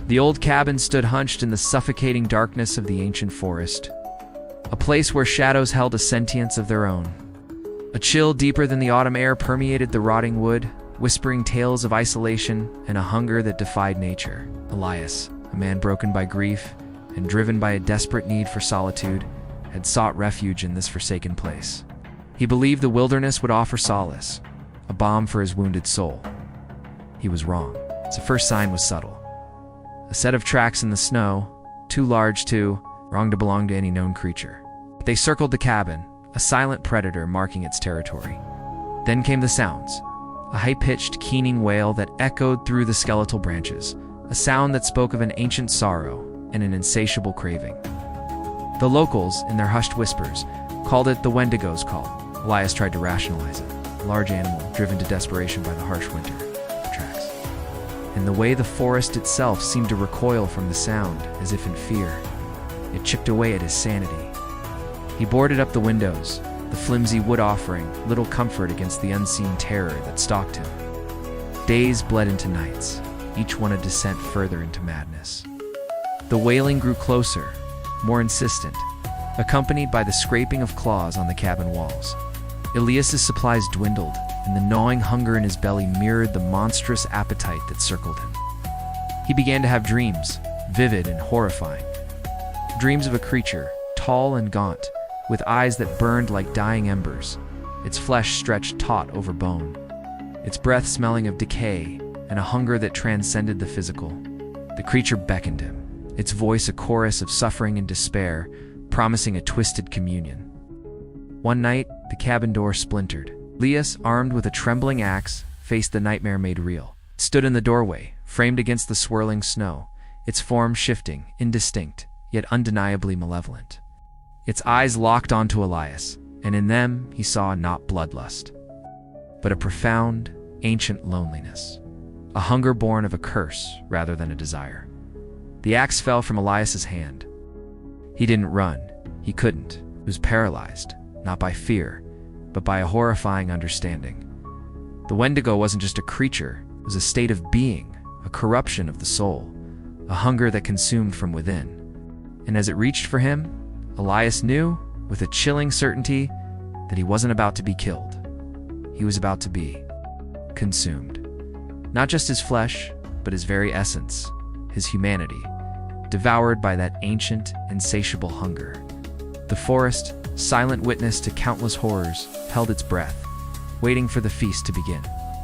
The old cabin stood hunched in the suffocating darkness of the ancient forest, a place where shadows held a sentience of their own. A chill deeper than the autumn air permeated the rotting wood, whispering tales of isolation and a hunger that defied nature. Elias, a man broken by grief and driven by a desperate need for solitude, had sought refuge in this forsaken place. He believed the wilderness would offer solace, a balm for his wounded soul. He was wrong. The first sign was subtle. A set of tracks in the snow, too large to belong to any known creature. They circled the cabin, a silent predator marking its territory. Then came the sounds, a high-pitched, keening wail that echoed through the skeletal branches, a sound that spoke of an ancient sorrow and an insatiable craving. The locals, in their hushed whispers, called it the Wendigo's call. Elias tried to rationalize it, a large animal driven to desperation by the harsh winter. Tracks. And the way the forest itself seemed to recoil from the sound, as if in fear. It chipped away at his sanity. He boarded up the windows, the flimsy wood offering little comfort against the unseen terror that stalked him. Days bled into nights, each one a descent further into madness. The wailing grew closer, more insistent, accompanied by the scraping of claws on the cabin walls. Elias's supplies dwindled, and the gnawing hunger in his belly mirrored the monstrous appetite that circled him. He began to have dreams, vivid and horrifying. Dreams of a creature, tall and gaunt, with eyes that burned like dying embers, its flesh stretched taut over bone, its breath smelling of decay and a hunger that transcended the physical. The creature beckoned him, its voice a chorus of suffering and despair, promising a twisted communion. One night, the cabin door splintered. Elias, armed with a trembling axe, faced the nightmare made real. It stood in the doorway, framed against the swirling snow, its form shifting, indistinct, yet undeniably malevolent. Its eyes locked onto Elias, and in them he saw not bloodlust, but a profound, ancient loneliness, a hunger born of a curse rather than a desire. The axe fell from Elias's hand. He didn't run. He couldn't. He was paralyzed, not by fear, but by a horrifying understanding. The Wendigo wasn't just a creature, it was a state of being, a corruption of the soul, a hunger that consumed from within. And as it reached for him, Elias knew, with a chilling certainty, that he wasn't about to be killed. He was about to be consumed. Not just his flesh, but his very essence, his humanity, devoured by that ancient, insatiable hunger. The forest, silent witness to countless horrors, held its breath, waiting for the feast to begin.